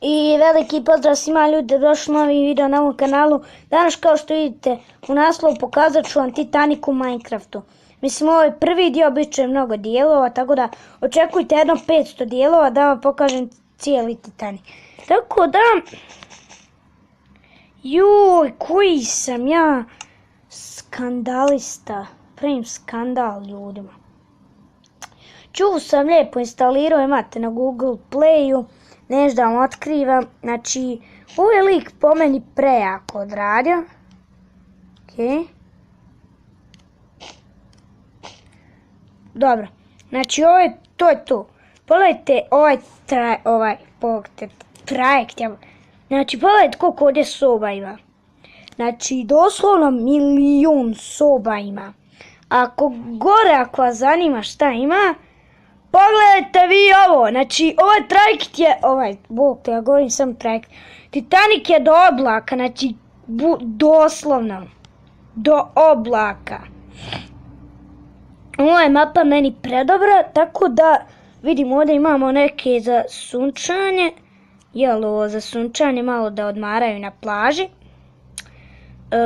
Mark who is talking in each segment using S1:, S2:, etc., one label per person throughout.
S1: I veliki pozdrav svima ljudi, došli novi video na ovom kanalu. Danas kao što vidite u naslovu pokazat ću vam Titanic u Minecraftu. Mislim ovo je prvi dio, bit će mnogo dijelova, tako da očekujte jedno 500 dijelova da vam pokažem cijeli Titanic. Tako da, joj, koji sam ja skandalista, pravim skandal ljudima. Čuo sam lijepo instalirao, imate na Google Playu. Nešto da vam otkrivam, znači ovaj lik po meni prejako odradio. Ok. Dobro, znači to je to. Pogledajte ovaj trajekt. Znači pogledajte koliko ovdje soba ima. Znači doslovno 1.000.000 soba ima. Ako vas zanima šta ima, pogledajte vi ovo, znači ovaj trajekt je, ja govorim sam trajekt, Titanic je do oblaka, znači doslovno do oblaka. Ova je mapa meni predobra, tako da vidimo ovdje imamo neke za sunčanje, jel za sunčanje malo da odmaraju na plaži.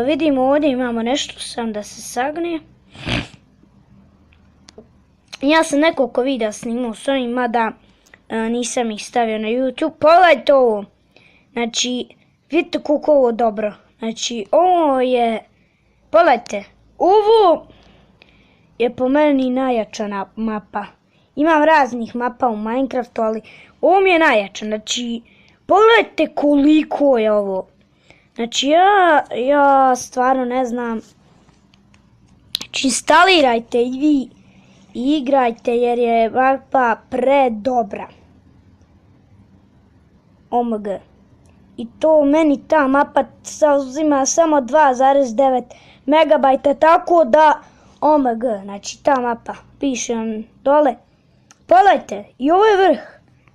S1: Vidimo ovdje imamo nešto sam da se sagne. Ja sam nekoliko videa snimao s ovim, mada nisam ih stavio na YouTube. Pogledajte ovo. Znači, vidite koliko ovo dobro. Znači, ovo je, pogledajte, ovo je po meni najjača mapa. Imam raznih mapa u Minecraftu, ali ovo mi je najjača. Znači, pogledajte koliko je ovo. Znači, ja stvarno ne znam. Znači, instalirajte i vi. I igrajte jer je mapa predobra. OMG. I to meni ta mapa uzima samo 2,9 MB, tako da OMG. Znači ta mapa. Piše vam dole. Pogledajte, i ovo je vrh.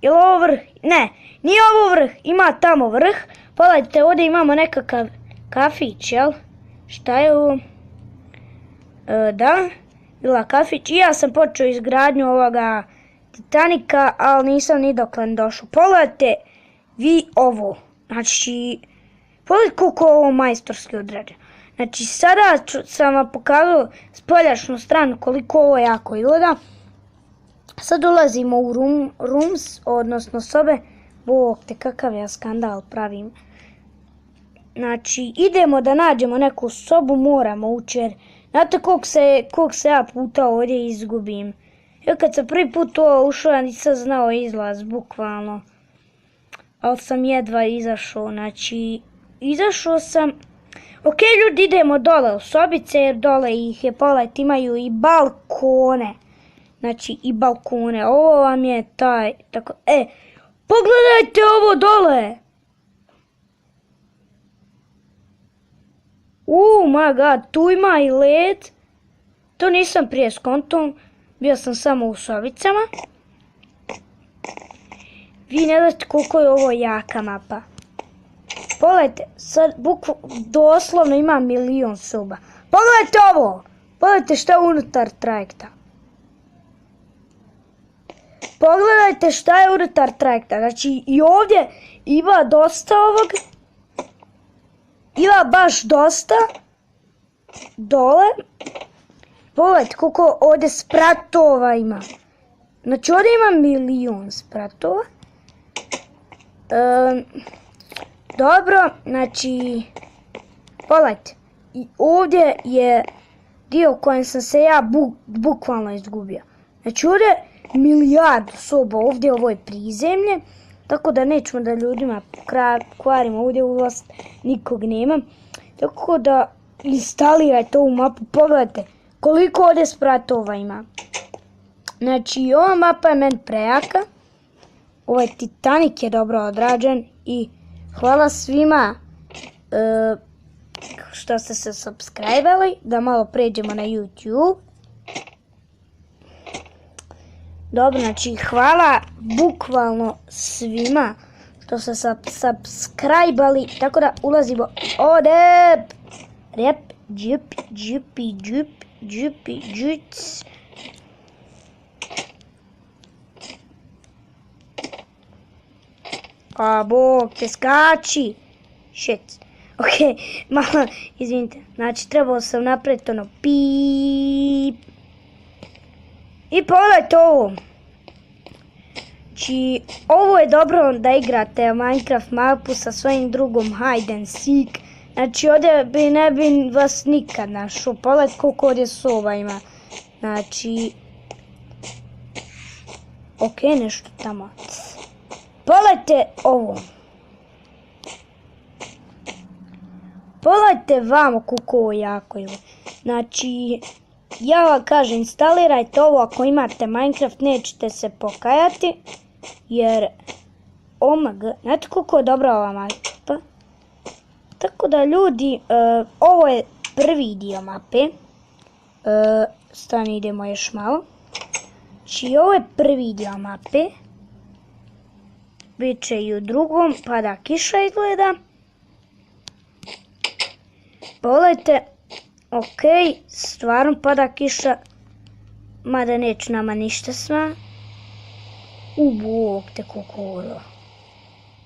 S1: Je li ovo vrh? Ne, nije ovo vrh. Ima tamo vrh. Pogledajte, ovdje imamo nekakav kafić, jel? Šta je ovo? Da. Bila kafić i ja sam počeo izgradnju ovoga Titanika, ali nisam ni doklen došao. Pogledajte vi ovo. Znači, pogledajte koliko je ovo majstorski odrađeno. Znači, sada sam vam pokazao spoljašnju stranu koliko ovo jako izgleda. Sad ulazimo u rooms, odnosno sobe. Bog te, kakav ja skandal pravim. Znači, idemo da nađemo neku sobu, moramo ući jer znate koliko se ja puta ovdje izgubim. Ja kad sam prvi put ušao, ja nisam znao izlaz, bukvalno. Ali sam jedva izašao, znači, izašao sam. Ok, ljudi, idemo dole u sobice, jer dole ih je, pogledajte, imaju i balkone. Znači, i balkone, ovo vam je taj, tako, pogledajte ovo dole! My god, tu ima i led. To nisam prije skontom. Bio sam samo u sobicama. Vi ne znate koliko je ovo jaka mapa. Pogledajte, sad doslovno ima 1.000.000 soba. Pogledajte ovo! Pogledajte šta je unutar trajekta. Pogledajte šta je unutar trajekta. Znači i ovdje ima dosta ovog. Ima baš dosta. Dole. Pogledajte koliko ovdje spratova ima. Znači ovdje ima 1.000.000 spratova. Dobro, znači pogledajte. I ovdje je dio u kojem sam se ja bukvalno izgubio. Znači ovdje je 1.000.000 soba, ovdje ovo je prizemlje. Tako da nećemo da ljudima kvarimo, ovdje ulaz nikog nema. Tako da instalirajte ovu mapu, pogledajte koliko ovdje spratova ima. Znači ova mapa je meni prejaka. Ovaj Titanic je dobro odrađen i hvala svima što ste se subscribe-ali. Da malo pređemo na YouTube. Dobro, znači hvala bukvalno svima što se subscribe-ali, tako da ulazimo ovdje. Rep, džupi, džuc. A bog te skači. Shit. Ok, malo, izvinite. Znači, trebalo sam napraviti ono pip. I pogledajte ovo. Znači, ovo je dobro da igrate Minecraft mapu sa svojim drugom hide and seek. Znači, ovdje ne bi vas nikad našao. Pogledajte koliko ovdje sova ima. Znači... Ok, nešto tamo. Pogledajte ovo. Pogledajte vamo koliko ovo jako je. Znači, ja vam kažem, instalirajte ovo ako imate Minecraft, nećete se pokajati. Jer, omg, znate koliko je dobra ova mapa? Tako da ljudi, ovo je prvi dio mape. Stani, idemo još malo. Znači, ovo je prvi dio mape. Biće i u drugom, pada kiša izgleda. Pogledajte, ok, stvarno pada kiša, mada neće nama ništa sva. Bog te koliko ovo.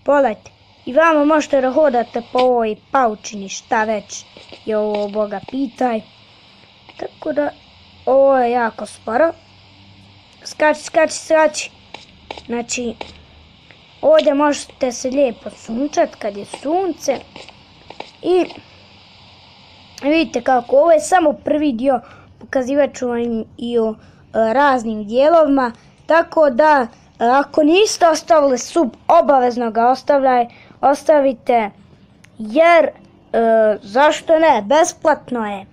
S1: Pogledajte, i vama možete da hodate po ovoj paučini, šta već je ovo, Boga pitaj. Tako da, ovo je jako sporo. Skači. Znači, ovdje možete se lijepo sunčati kad je sunce. I vidite kako, ovo je samo prvi dio, pokazivat ću vam i o raznim dijelovima. Tako da, ako niste ostavili sub, obavezno ga ostavite, jer zašto ne, besplatno je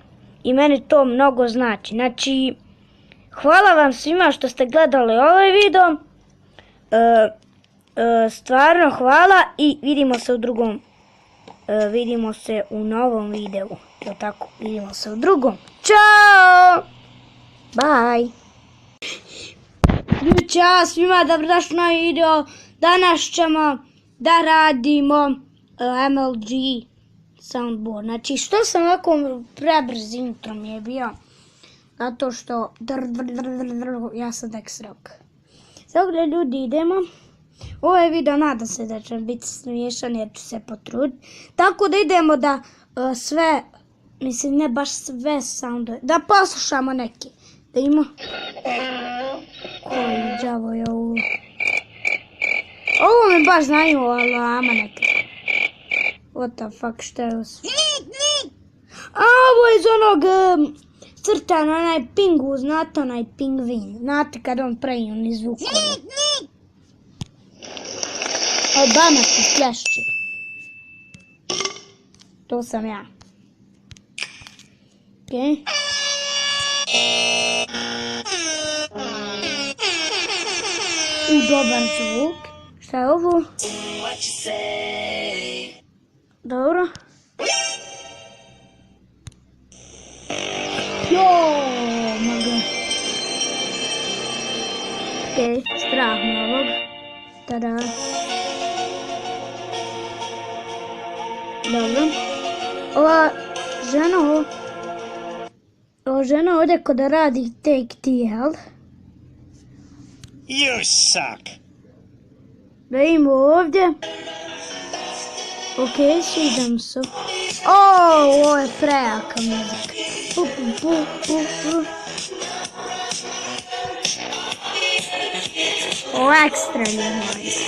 S1: i meni to mnogo znači. Znači, hvala vam svima što ste gledali ovaj video, stvarno hvala i vidimo se u novom videu. Tako, vidimo se u drugom. Ćao! Bye! Ćao svima, dobrodošli na video. Danas ćemo da radimo MLG soundboard. Znači, što sam ovako prebrz intro mi je bio. Zato što ja sam Dex Rock. Sada ljudi idemo. Ovaj video nadam se da će biti smiješan jer ću se potruditi. Tako da idemo da sve, mislim ne baš sve soundove, da poslušamo neki. Da ima... Koji džavo je ovo? Ovo me baš znaju, ali ama neka. What the fuck, šta je ovo? A ovo je iz onog crtana, onaj pingu, znate onaj pingvin. Znate kad on pravi oni zvukove. Obama se plješće. To sam ja. Okej. Dobar zvuk. Šta je ovo? Dobro. Maga. Okej, strah me ovog. Tada. Dobro. Ova žena ovdje kod radi Take TL.
S2: You suck.
S1: Da imamo ovdje. Ok, sviđam se. Ovo je prejaka muzika. Ovo je ekstra nice.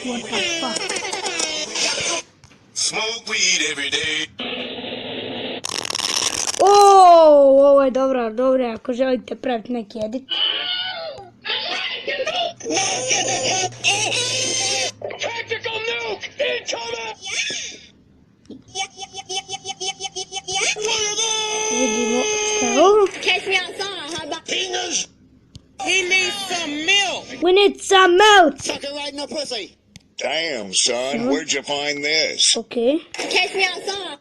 S1: What the fuck?
S2: Smoke weed every day.
S1: Ovo je dobro, ako želite praviti neki edit.
S2: Tactical nuke incoming!
S1: Vidimo šta je ovo.
S3: Catch me outside, how about
S2: Penis! He needs some milk!
S1: We need some milk.
S2: Suck it right in the pussy!
S4: Damn, son, where'd you find this?
S1: Ok,
S3: catch me outside?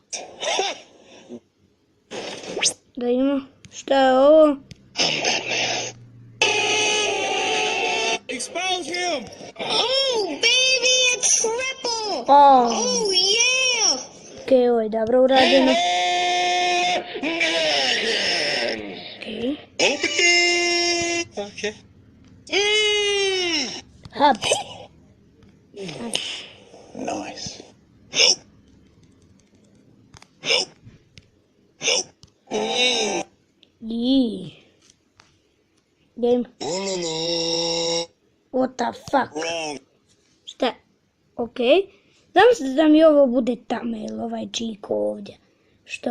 S1: da imamo šta je ovo.
S2: Expose him!
S3: Oh, baby, a triple!
S1: Oh,
S3: Oh, yeah!
S1: ok, ovo je dobro urađeno. Ok,
S2: Open it. Okay.
S1: Hop.
S2: Nice. Nope. Nope. Nope.
S1: Yee. Game. What the fuck?
S2: Wrong.
S1: Šta? Okej. Znam da mi ovo bude thumbnail, ovaj čiko ovdje. Što...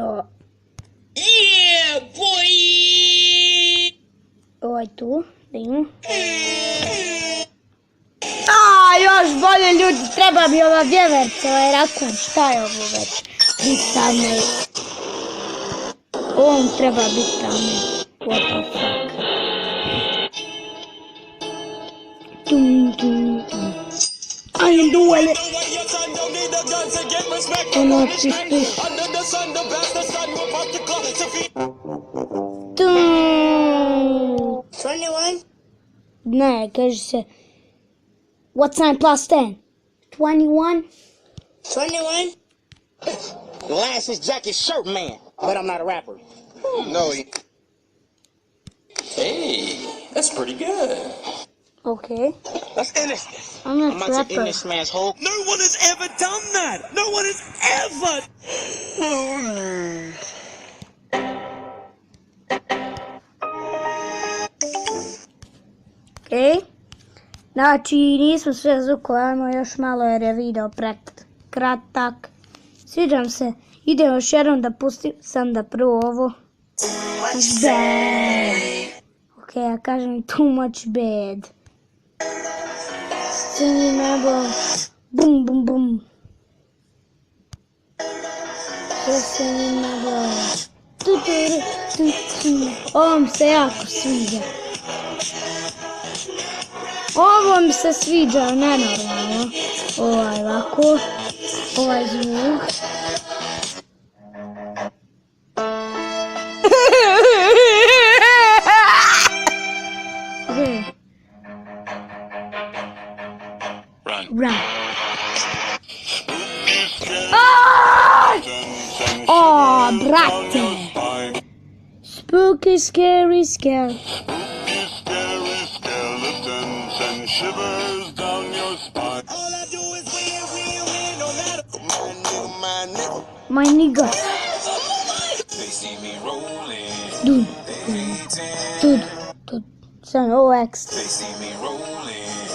S2: Yeah, boy.
S1: Ovaj tu, da imamo. Još bolje ljudi, treba mi ova vjeverca, ovaj rakun, šta je ovo već? Biti thumbnail. Ovom treba biti thumbnail. What the fuck? Tum, tum, tum. I am doing it. Ono čisti. Tum.
S3: 21?
S1: Ne, kaže se. What's 9 plus 10? 21?
S3: 21?
S2: Glasses, jacket, shirt man. But I'm not a rapper. No. Hey, that's pretty good.
S1: Okay.
S2: Let's end this.
S1: I'm not
S2: I'm about to end
S1: rapper.
S2: this man's whole. No one has ever done that. No one has ever.
S1: Okej. Znači, nismo sve zvukove, ajmo još malo jer je video kratak. Sviđam se. Idem još jednom da pustim, sam da prvo ovo. Bad. Okej, ja kažem too much bad. Singing nebo. Bum, bum, bum. Singing nebo. Ovo mi se jako sviđa. Ovo mi se sviđa, nenormalno. Ovaj ovako. Ovaj zvuk. Run. Oh, brate. Spooky, scary, scary.
S4: Scary skeletons and shivers down your spine.
S2: All I do is win, no matter.
S1: My nigga.
S2: They see me rolling.
S1: Dude. Sam OX.
S2: They see me rolling.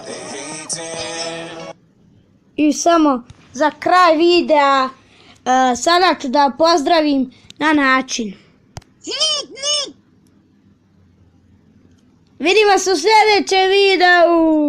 S2: They hating.
S1: I samo za kraj videa sada ću da pozdravim na način. Vidimo se u sljedećem videu.